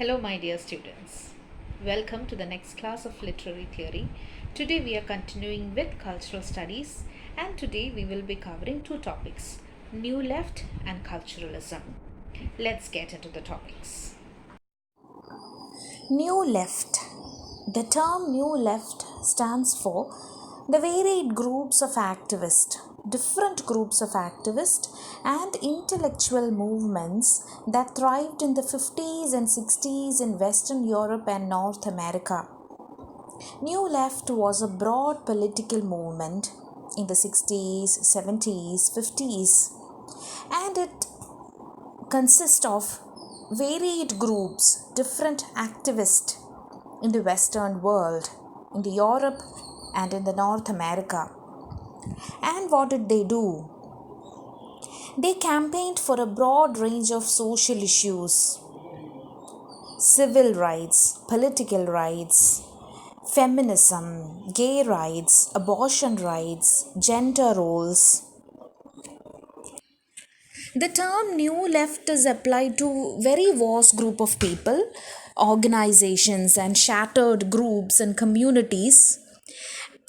Hello, my dear students. Welcome to the next class of literary theory. Today we are continuing with cultural studies, and today we will be covering two topics, New Left and Culturalism. Let's get into the topics. New Left. The term New Left stands for the varied groups of activists, different groups of activists and intellectual movements that thrived in the 50s and 60s in Western Europe and North America. New Left was a broad political movement in the 60s, 70s, 50s, and it consists of varied groups, different activists in the Western world, in the Europe and in the North America. And what did they do? They campaigned for a broad range of social issues, civil rights, political rights, feminism, gay rights, abortion rights, gender roles. The term New Left is applied to very vast group of people, organizations and shattered groups and communities,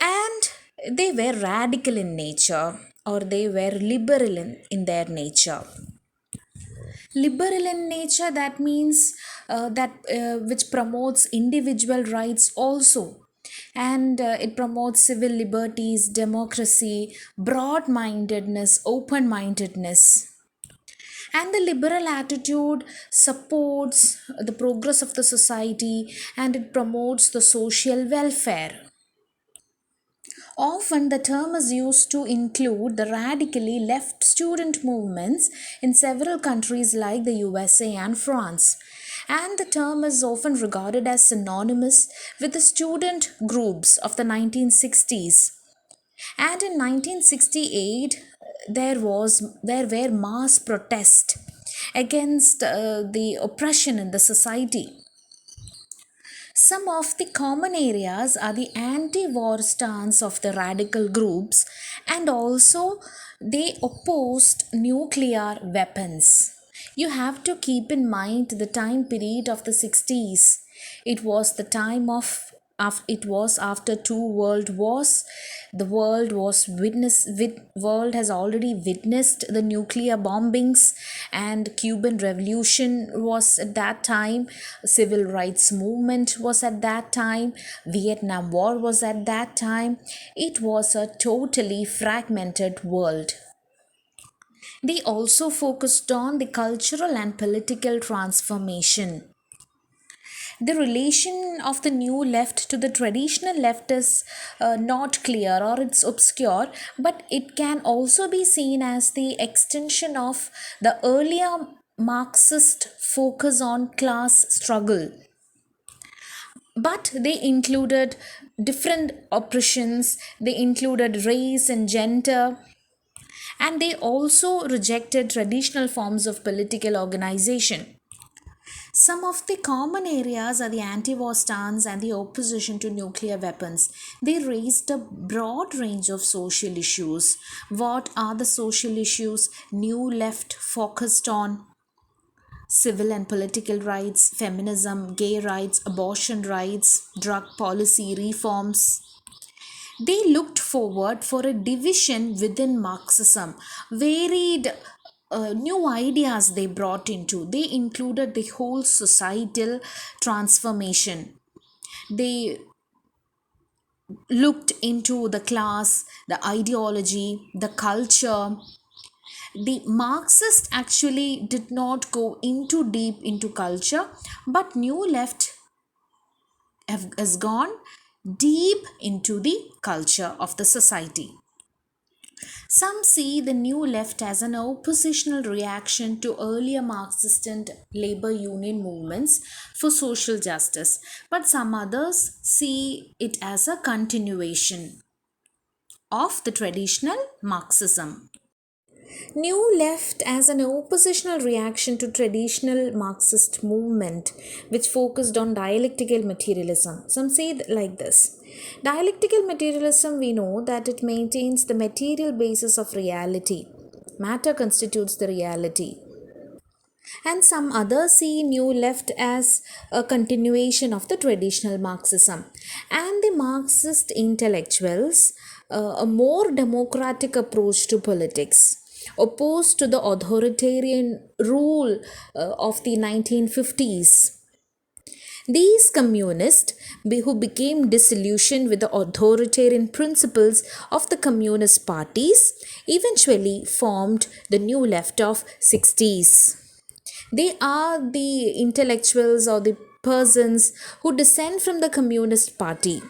and they were radical in nature or they were liberal in their nature. Liberal in nature, that means that which promotes individual rights also, and it promotes civil liberties, democracy, broad mindedness, open mindedness. And the liberal attitude supports the progress of the society and it promotes the social welfare. Often, the term is used to include the radically left student movements in several countries like the USA and France. And the term is often regarded as synonymous with the student groups of the 1960s. And in 1968, there were mass protests against the oppression in the society. Some of the common areas are the anti-war stance of the radical groups, and also they opposed nuclear weapons. You have to keep in mind the time period of the 60s. It was the time it was after two world wars. The world has already witnessed the nuclear bombings, and Cuban Revolution was at that time, civil rights movement was at that time, Vietnam War was at that time. It was a totally fragmented world. They also focused on the cultural and political transformation. The relation of the new left to the traditional left is not clear or it's obscure, but it can also be seen as the extension of the earlier Marxist focus on class struggle. But they included different oppressions, they included race and gender, and they also rejected traditional forms of political organization. Some of the common areas are the anti-war stance and the opposition to nuclear weapons. They raised a broad range of social issues. What are the social issues New Left focused on? Civil and political rights, feminism, gay rights, abortion rights, drug policy reforms. They looked forward for a division within Marxism, varied new ideas they brought into. They included the whole societal transformation. They looked into the class, the ideology, the culture. The Marxist actually did not go into deep into culture, but New Left has gone deep into the culture of the society. Some see the New Left as an oppositional reaction to earlier Marxist and labor union movements for social justice, but some others see it as a continuation of the traditional Marxism. New Left as an oppositional reaction to traditional Marxist movement which focused on dialectical materialism. Some say it like this. Dialectical materialism, we know that it maintains the material basis of reality. Matter constitutes the reality. And some others see New Left as a continuation of the traditional Marxism. And the Marxist intellectuals, a more democratic approach to politics, opposed to the authoritarian rule of the 1950s. These communists, who became disillusioned with the authoritarian principles of the communist parties, eventually formed the New Left of 60s. They are the intellectuals or the persons who descend from the Communist Party.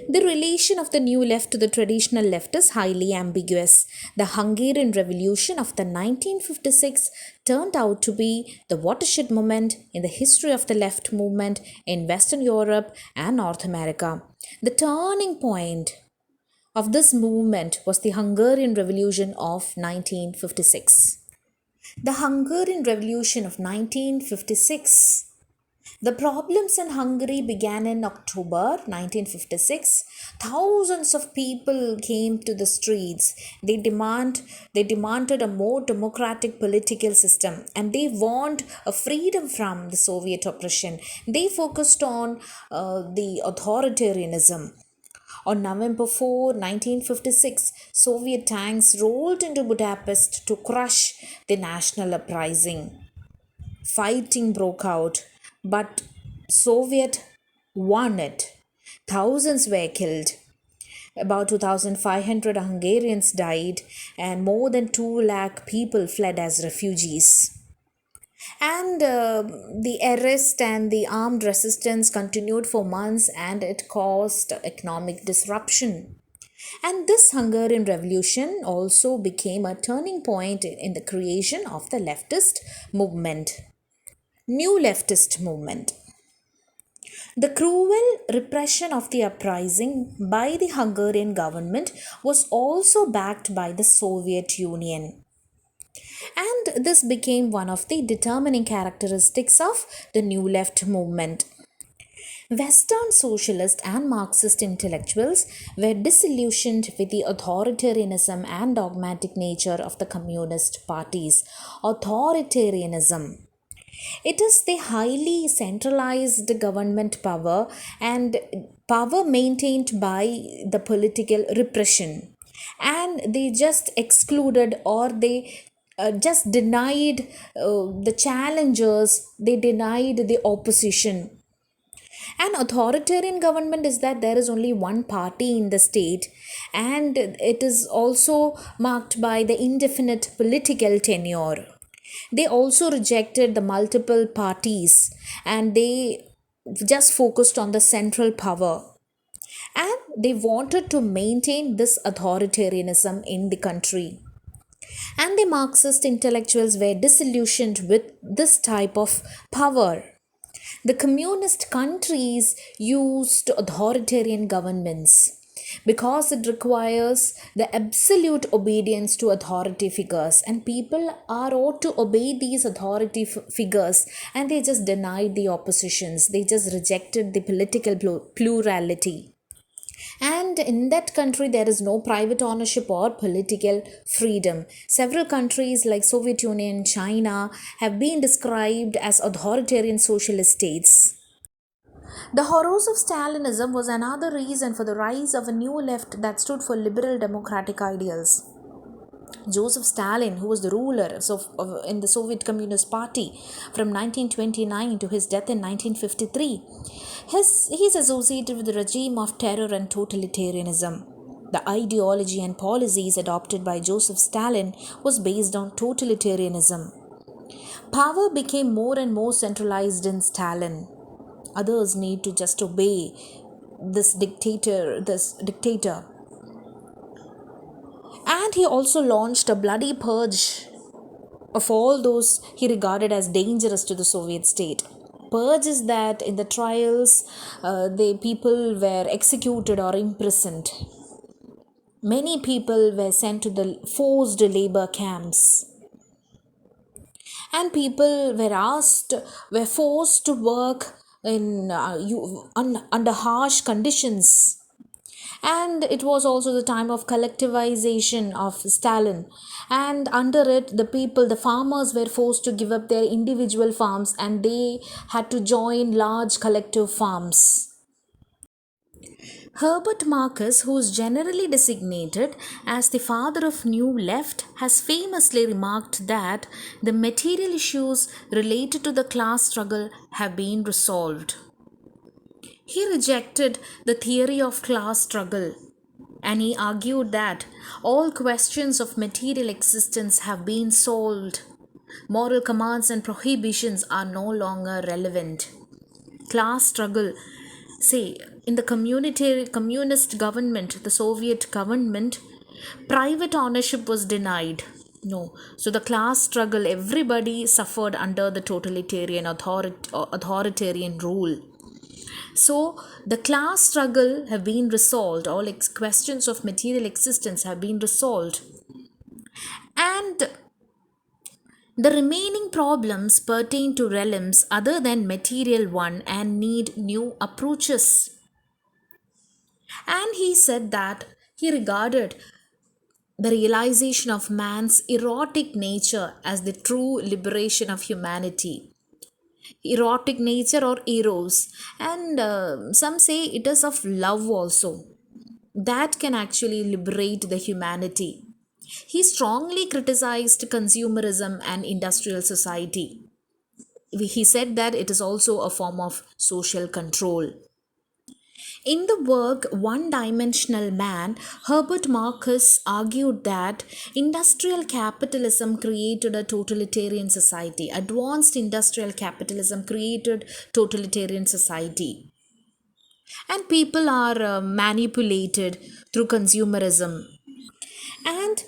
The relation of the new left to the traditional left is highly ambiguous. The Hungarian Revolution of the 1956 turned out to be the watershed moment in the history of the left movement in Western Europe and North America. The turning point of this movement was the Hungarian Revolution of 1956. The Hungarian Revolution of 1956. The problems in Hungary began in October 1956. Thousands of people came to the streets. They demanded a more democratic political system, and they want a freedom from the Soviet oppression. They focused on the authoritarianism. On November 4, 1956, Soviet tanks rolled into Budapest to crush the national uprising. Fighting broke out, but Soviet won it. Thousands were killed. About 2,500 Hungarians died, and more than 2 lakh people fled as refugees. And the arrest and the armed resistance continued for months, and it caused economic disruption. And this Hungarian Revolution also became a turning point in the creation of the leftist movement. New leftist movement. The cruel repression of the uprising by the Hungarian government was also backed by the Soviet Union. And this became one of the determining characteristics of the New Left movement. Western socialist and Marxist intellectuals were disillusioned with the authoritarianism and dogmatic nature of the communist parties. Authoritarianism. It is the highly centralized government power and power maintained by the political repression. And they just excluded or they just denied the challengers, they denied the opposition. An authoritarian government is that there is only one party in the state, and it is also marked by the indefinite political tenure. They also rejected the multiple parties, and they just focused on the central power. And they wanted to maintain this authoritarianism in the country. And the Marxist intellectuals were disillusioned with this type of power. The communist countries used authoritarian governments because it requires the absolute obedience to authority figures, and people are ought to obey these authority figures, and they just denied the oppositions, they just rejected the political plurality. And in that country there is no private ownership or political freedom. Several countries like Soviet Union, China have been described as authoritarian socialist states. The horrors of Stalinism was another reason for the rise of a new left that stood for liberal democratic ideals. Joseph Stalin, who was the ruler in the Soviet Communist Party from 1929 to his death in 1953, he's associated with the regime of terror and totalitarianism. The ideology and policies adopted by Joseph Stalin was based on totalitarianism. Power became more and more centralized in Stalin. Others need to just obey this dictator. And he also launched a bloody purge of all those he regarded as dangerous to the Soviet state. Purge is that in the trials, the people were executed or imprisoned. Many people were sent to the forced labor camps. And people were forced to work in under harsh conditions. And it was also the time of collectivization of Stalin. And under it, the people, the farmers were forced to give up their individual farms and they had to join large collective farms. Herbert Marcuse, who is generally designated as the father of New Left, has famously remarked that the material issues related to the class struggle have been resolved. He rejected the theory of class struggle and he argued that all questions of material existence have been solved. Moral commands and prohibitions are no longer relevant. Class struggle, say, in the communist government, the Soviet government, private ownership was denied. No. So the class struggle, everybody suffered under the totalitarian authoritarian rule. So the class struggle have been resolved. All questions of material existence have been resolved. And the remaining problems pertain to realms other than material one and need new approaches. And he said that he regarded the realization of man's erotic nature as the true liberation of humanity. Erotic nature or eros, and some say it is of love also, that can actually liberate the humanity. He strongly criticized consumerism and industrial society. He said that it is also a form of social control. In the work One Dimensional Man, Herbert Marcuse argued that industrial capitalism created a totalitarian society. Advanced industrial capitalism created totalitarian society. And people are manipulated through consumerism. And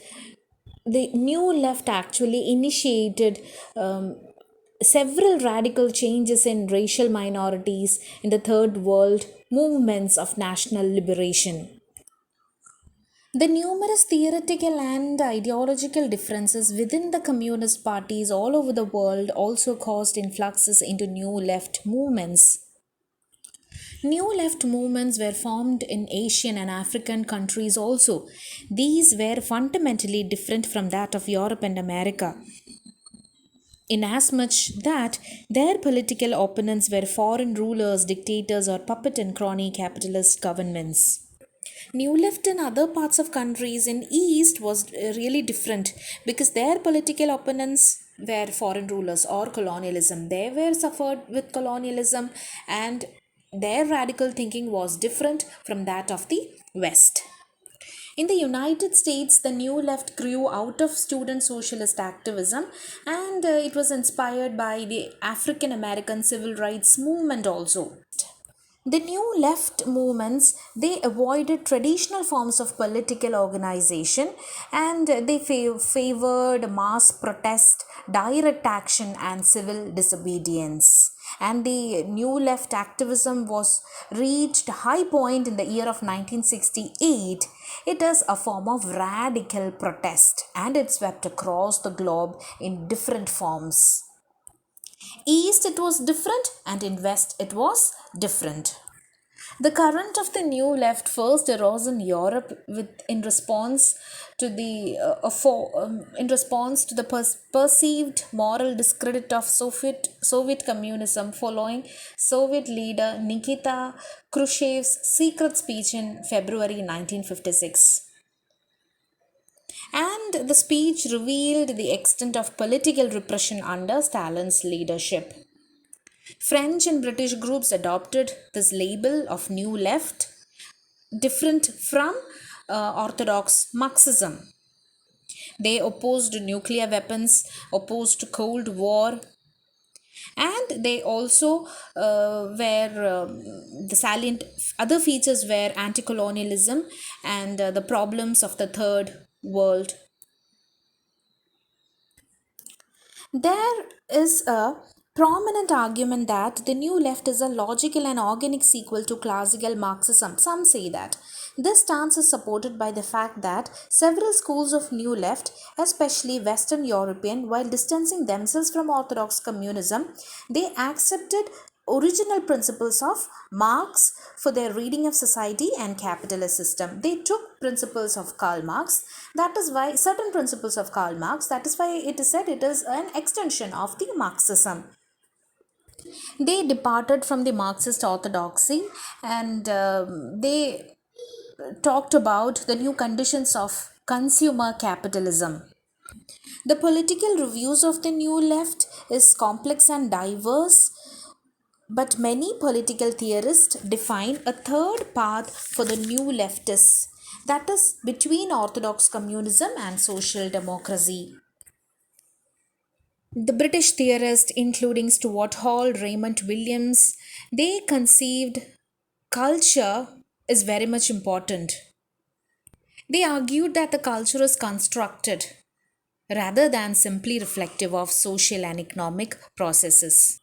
the New Left actually initiated several radical changes in racial minorities in the Third World movements of national liberation. The numerous theoretical and ideological differences within the communist parties all over the world also caused influxes into New Left movements. New left movements were formed in Asian and African countries also. These were fundamentally different from that of Europe and America, inasmuch that their political opponents were foreign rulers, dictators, or puppet and crony capitalist governments. New left in other parts of countries in East was really different because their political opponents were foreign rulers or colonialism. They were suffered with colonialism and their radical thinking was different from that of the West. In the United States, the New Left grew out of student socialist activism and it was inspired by the African American civil rights movement also. The New Left movements, they avoided traditional forms of political organization and they favored mass protest, direct action and civil disobedience. And the New Left activism was reached high point in the year of 1968. It is a form of radical protest and it swept across the globe in different forms. East it was different and in West it was different. The current of the New Left first arose in Europe in response to the perceived moral discredit of Soviet communism following Soviet leader Nikita Khrushchev's secret speech in February 1956. And the speech revealed the extent of political repression under Stalin's leadership. French and British groups adopted this label of New Left, different from orthodox Marxism. They opposed nuclear weapons, opposed Cold War, and they also were the salient other features were anti-colonialism and the problems of the Third World. There is a prominent argument that the New Left is a logical and organic sequel to classical Marxism. Some say that. This stance is supported by the fact that several schools of New Left, especially Western European, while distancing themselves from Orthodox communism, they accepted original principles of Marx for their reading of society and capitalist system. They took principles of Karl Marx. That is why certain principles of Karl Marx, that is why it is said it is an extension of the Marxism. They departed from the Marxist orthodoxy, and they talked about the new conditions of consumer capitalism. The political reviews of the New Left is complex and diverse, but many political theorists define a third path for the New Leftists, that is between orthodox communism and social democracy. The British theorists, including Stuart Hall, Raymond Williams, they conceived culture is very much important. They argued that the culture is constructed rather than simply reflective of social and economic processes.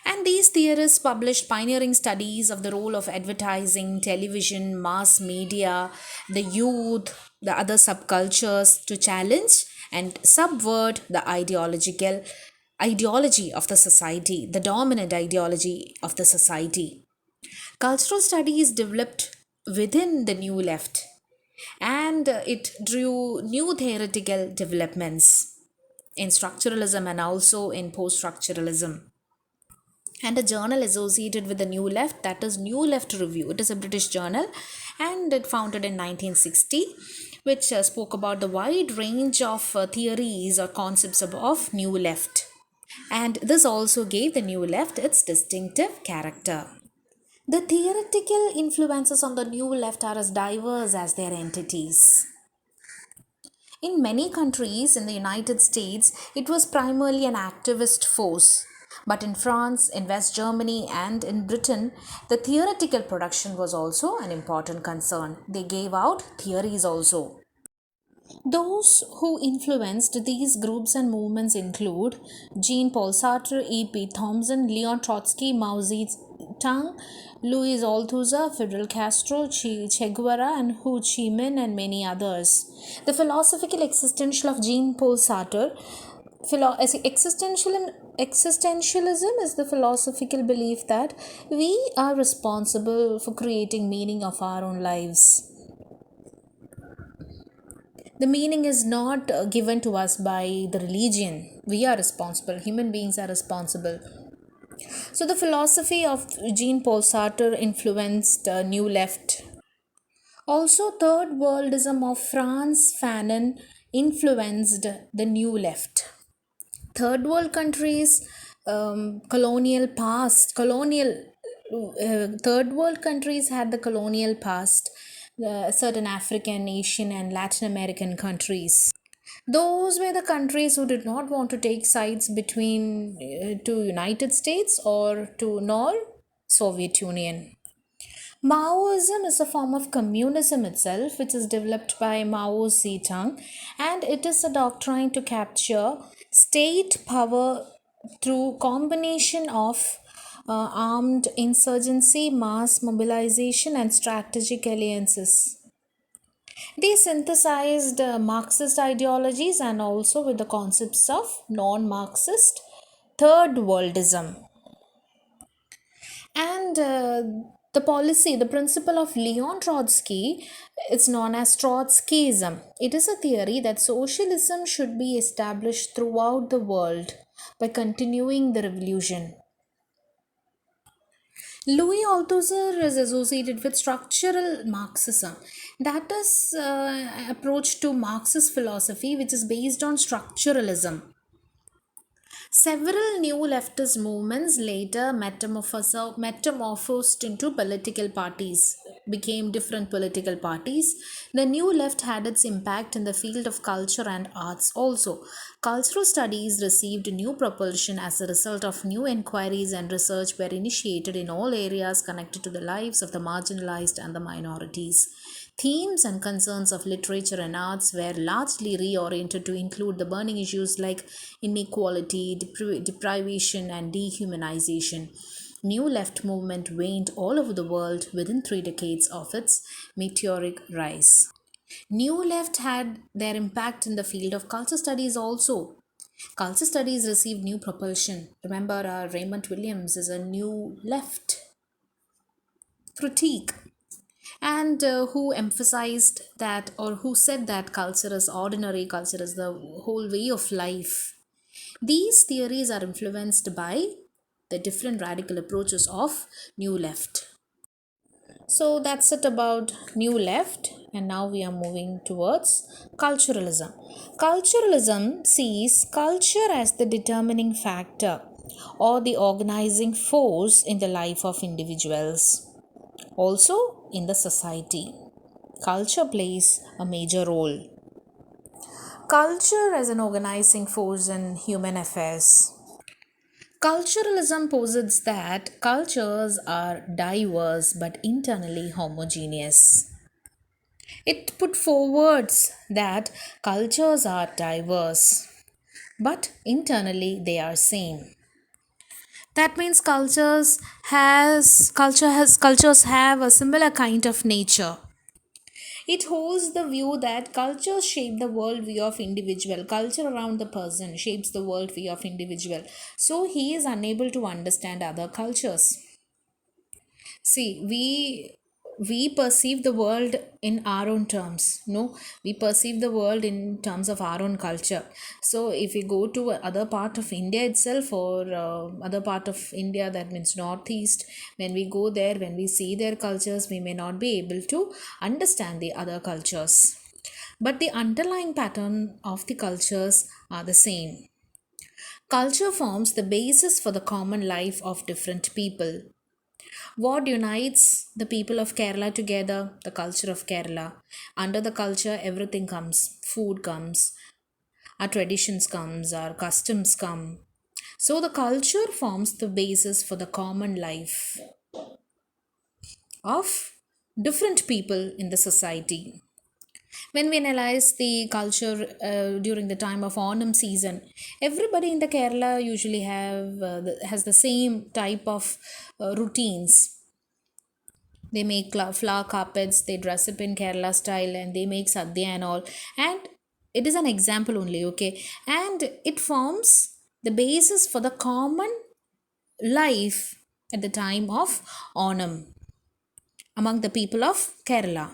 And these theorists published pioneering studies of the role of advertising, television, mass media, the youth, the other subcultures to challenge and subvert the ideology of the society, the dominant ideology of the society. Cultural studies developed within the New Left, and it drew new theoretical developments in structuralism and also in post structuralism. And a journal associated with the New Left, that is New Left Review. It is a British journal, and it founded in 1960, which spoke about the wide range of theories or concepts of New Left. And this also gave the New Left its distinctive character. The theoretical influences on the New Left are as diverse as their entities. In many countries in the United States, it was primarily an activist force. But in France, in West Germany, and in Britain, the theoretical production was also an important concern. They gave out theories also. Those who influenced these groups and movements include Jean-Paul Sartre, E.P. Thompson, Leon Trotsky, Mao Zedong, Luis Althusser, Fidel Castro, Che Guevara, and Ho Chi Minh, and many others. The philosophical existential of Jean-Paul Sartre. Existentialism is the philosophical belief that we are responsible for creating meaning of our own lives. The meaning is not given to us by the religion. We are responsible. Human beings are responsible. So the philosophy of Jean-Paul Sartre influenced New Left. Also, Third Worldism of Frantz Fanon influenced the New Left. Third world countries, third world countries had the colonial past, certain African, Asian, and Latin American countries. Those were the countries who did not want to take sides between to United States or to nor Soviet Union. Maoism is a form of communism itself, which is developed by Mao Zedong, and it is a doctrine to capture state power through combination of armed insurgency, mass mobilization, and strategic alliances. They synthesized Marxist ideologies and also with the concepts of non-Marxist third worldism. And the principle of Leon Trotsky is known as Trotskyism. It is a theory that socialism should be established throughout the world by continuing the revolution. Louis Althusser is associated with structural Marxism. That is approach to Marxist philosophy, which is based on structuralism. Several new leftist movements later metamorphosed into political parties, became different political parties. The new left had its impact in the field of culture and arts also. Cultural studies received new propulsion as a result of new inquiries and research were initiated in all areas connected to the lives of the marginalized and the minorities. Themes and concerns of literature and arts were largely reoriented to include the burning issues like inequality, deprivation, and dehumanization. New left movement waned all over the world within 3 decades of its meteoric rise. New left had their impact in the field of culture studies also. Culture studies received new propulsion. Remember, Raymond Williams is a new left critique, and who emphasized that, or who said that culture is ordinary, culture is the whole way of life. These theories are influenced by the different radical approaches of New Left. So that's it about New Left, and now we are moving towards Culturalism. Culturalism sees culture as the determining factor or the organizing force in the life of individuals, also in the society. Culture plays a major role. Culture as an organizing force in human affairs. Culturalism posits that cultures are diverse but internally homogeneous. It put forwards that cultures are diverse but internally they are same. That means cultures have a similar kind of nature. It holds the view that cultures shape the worldview of individual. Culture around the person shapes the worldview of individual. So he is unable to understand other cultures. See, we perceive the world in our own terms. No, we perceive the world in terms of our own culture. So if we go to other part of India itself, or other part of India, that means northeast, when we go there, when we see their cultures, we may not be able to understand the other cultures, but the underlying pattern of the cultures are the same. Culture forms the basis for the common life of different people. What unites the people of Kerala together? The culture of Kerala. Under the culture, everything comes. Food comes, our traditions comes, our customs come. So the culture forms the basis for the common life of different people in the society. When we analyze the culture during the time of Onam season, everybody in the Kerala usually has the same type of routines. They make flower carpets, they dress up in Kerala style, and they make sadhya and all. And it is an example only, okay? And it forms the basis for the common life at the time of Onam among the people of Kerala.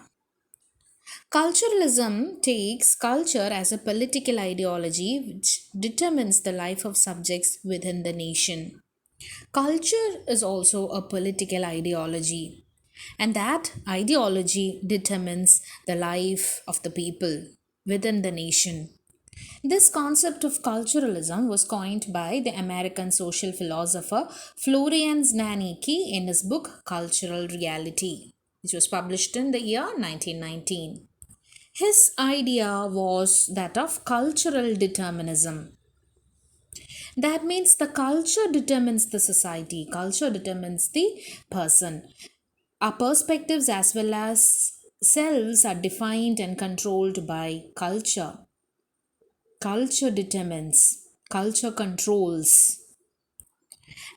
Culturalism takes culture as a political ideology which determines the life of subjects within the nation. Culture is also a political ideology, and that ideology determines the life of the people within the nation. This concept of culturalism was coined by the American social philosopher Florian Znanicki in his book Cultural Reality, which was published in the year 1919. His idea was that of cultural determinism. That means the culture determines the society, culture determines the person. Our perspectives as well as selves are defined and controlled by culture. Culture determines, culture controls.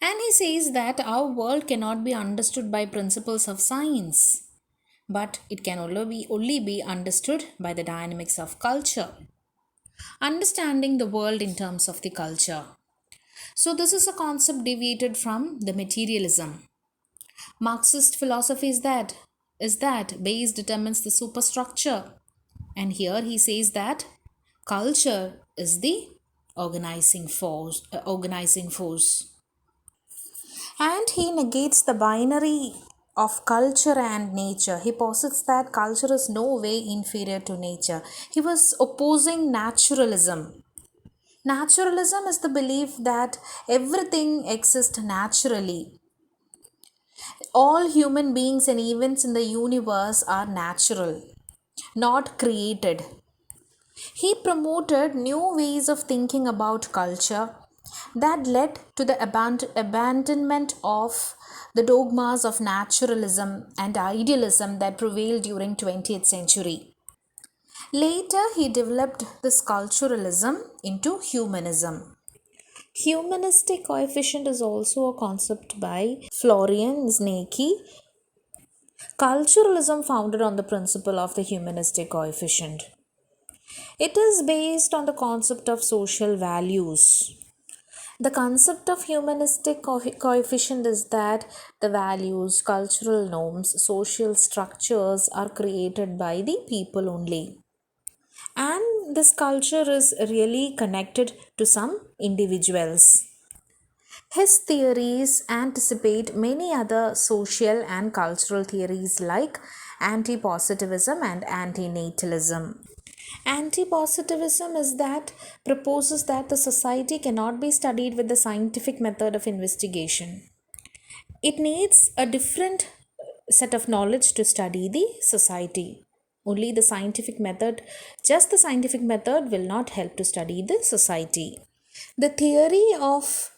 And he says that our world cannot be understood by principles of science, but it can only be understood by the dynamics of culture. Understanding the world in terms of the culture. So, this is a concept deviated from the materialism. Marxist philosophy is that base determines the superstructure. And here he says that culture is the organizing force. And he negates the binary of culture and nature. He posits that culture is no way inferior to nature. He was opposing naturalism. Naturalism is the belief that everything exists naturally. All human beings and events in the universe are natural, not created. He promoted new ways of thinking about culture that led to the abandonment of the dogmas of naturalism and idealism that prevailed during 20th century. Later, he developed this culturalism into humanism. Humanistic coefficient is also a concept by Florian Znaky. Culturalism founded on the principle of the humanistic coefficient. It is based on the concept of social values. The concept of humanistic coefficient is that the values, cultural norms, social structures are created by the people only. And this culture is really connected to some individuals. His theories anticipate many other social and cultural theories like anti-positivism and anti-natalism. Anti-positivism is that proposes that the society cannot be studied with the scientific method of investigation. It needs a different set of knowledge to study the society. Only the scientific method, just the scientific method will not help to study the society. The theory of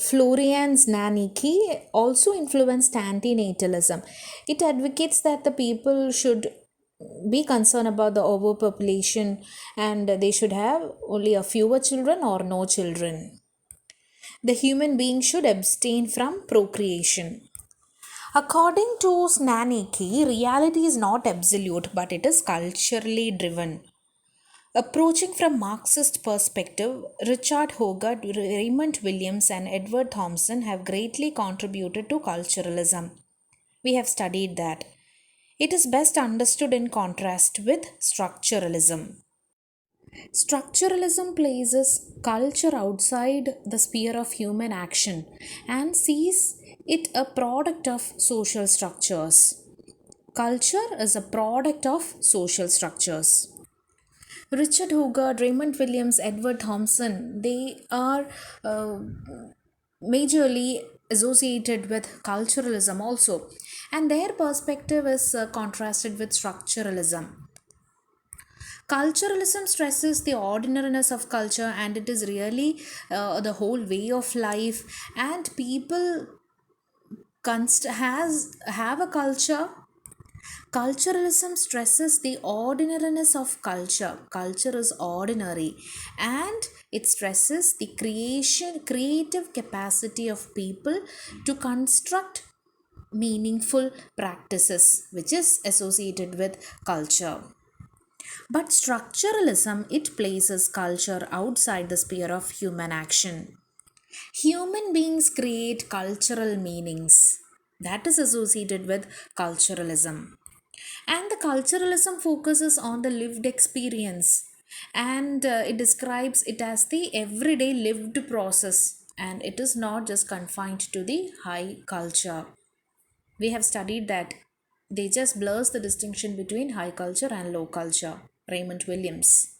Florian's Naniki also influenced antinatalism. It advocates that the people should be concerned about the overpopulation and they should have only a fewer children or no children. The human being should abstain from procreation. According to Snaniki, reality is not absolute but it is culturally driven. Approaching from Marxist perspective, Richard Hogarth, Raymond Williams and Edward Thompson have greatly contributed to culturalism. We have studied that. It is best understood in contrast with structuralism. Structuralism places culture outside the sphere of human action and sees it a product of social structures. Culture is a product of social structures. Richard Hogarth, Raymond Williams, Edward Thompson, they are uh, majorly associated with culturalism also, and their perspective is contrasted with structuralism. Culturalism stresses the ordinariness of culture, and it is really the whole way of life, and people has have a culture. Culturalism stresses the ordinariness of culture. Culture is ordinary, and it stresses the creative capacity of people to construct meaningful practices, which is associated with culture. But structuralism, it places culture outside the sphere of human action. Human beings create cultural meanings. That is associated with culturalism. And the culturalism focuses on the lived experience, and it describes it as the everyday lived process, and it is not just confined to the high culture. We have studied that they just blurs the distinction between high culture and low culture. Raymond Williams.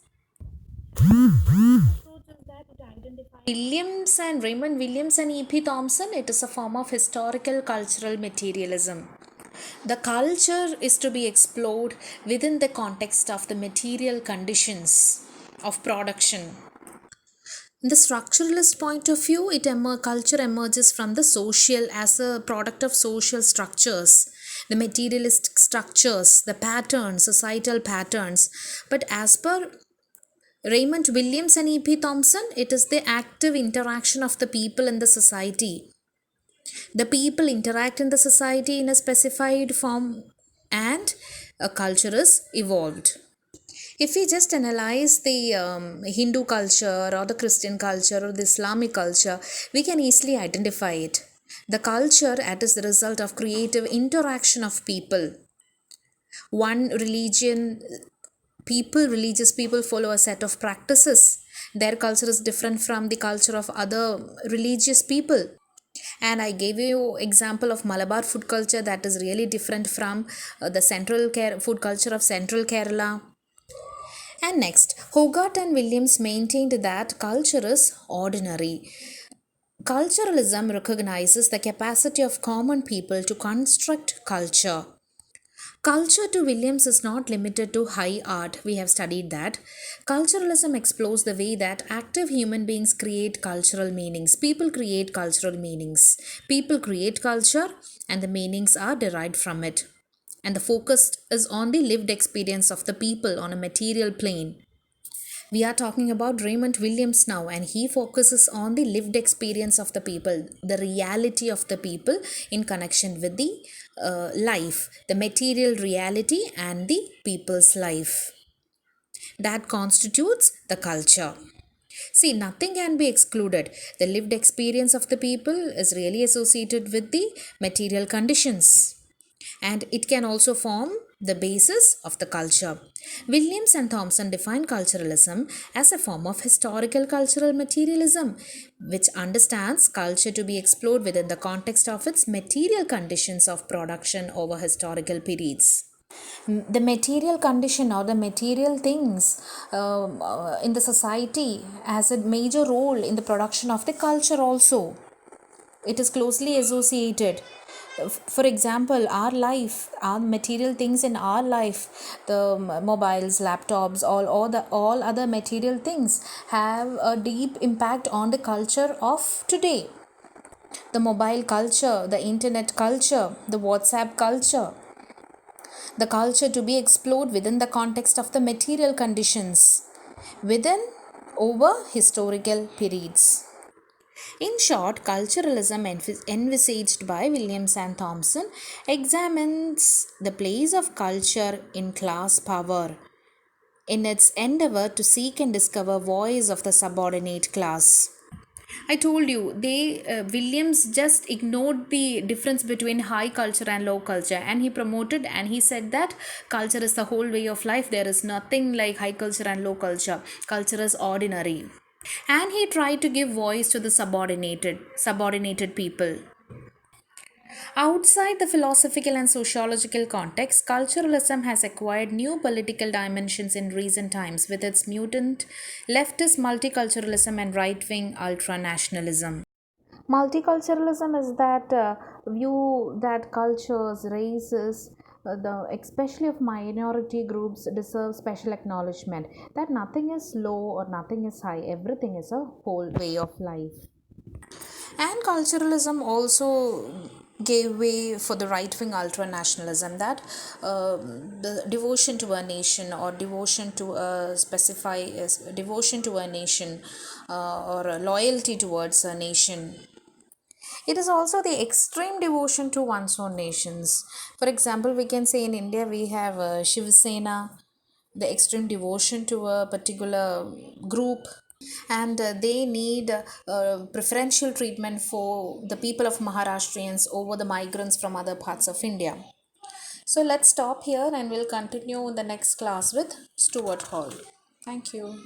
Raymond Williams and E.P. Thompson, it is a form of historical cultural materialism. The culture is to be explored within the context of the material conditions of production. In the structuralist point of view, culture emerges from the social as a product of social structures, the materialistic structures, the patterns, societal patterns. But as per Raymond Williams and E.P. Thompson, it is the active interaction of the people in the society. The people interact in the society in a specified form and a culture is evolved. If we just analyze the Hindu culture or the Christian culture or the Islamic culture, we can easily identify it. The culture is the result of creative interaction of people. One religion, religious people follow a set of practices. Their culture is different from the culture of other religious people. And I gave you example of Malabar food culture that is really different from the food culture of Central Kerala. And next, Hogarth and Williams maintained that culture is ordinary. Culturalism recognizes the capacity of common people to construct culture. Culture to Williams is not limited to high art. We have studied that. Culturalism explores the way that active human beings create cultural meanings. People create cultural meanings. People create culture, and the meanings are derived from it. And the focus is on the lived experience of the people on a material plane. We are talking about Raymond Williams now, and he focuses on the lived experience of the people, the reality of the people in connection with the life, the material reality and the people's life. that constitutes the culture. See, nothing can be excluded. The lived experience of the people is really associated with the material conditions, and it can also form the basis of the culture. Williams and Thompson define culturalism as a form of historical cultural materialism, which understands culture to be explored within the context of its material conditions of production over historical periods. The material condition or the material things in the society has a major role in the production of the culture also. It is closely associated. For example, our life, our material things in our life, the mobiles, laptops, all other material things have a deep impact on the culture of today. The mobile culture, the internet culture, the WhatsApp culture, the culture to be explored within the context of the material conditions within over historical periods. In short, culturalism envisaged by Williams and Thompson examines the place of culture in class power in its endeavor to seek and discover voice of the subordinate class. I told you, they Williams just ignored the difference between high culture and low culture, and he promoted and he said that culture is the whole way of life. There is nothing like high culture and low culture. Culture is ordinary, and he tried to give voice to the subordinated people. Outside the philosophical and sociological context, culturalism has acquired new political dimensions in recent times with its mutant leftist multiculturalism and right wing ultranationalism. Multiculturalism is that view that cultures, races, especially of minority groups, deserve special acknowledgement. That nothing is low or nothing is high, everything is a whole way of life. And culturalism also gave way for the right wing ultranationalism, that the devotion to a nation or devotion to a devotion to a nation or a loyalty towards a nation. It is also the extreme devotion to one's own nations. For example, we can say in India we have Shiv Sena, the extreme devotion to a particular group, and they need preferential treatment for the people of Maharashtrians over the migrants from other parts of India. So let's stop here and we'll continue in the next class with Stuart Hall. Thank you.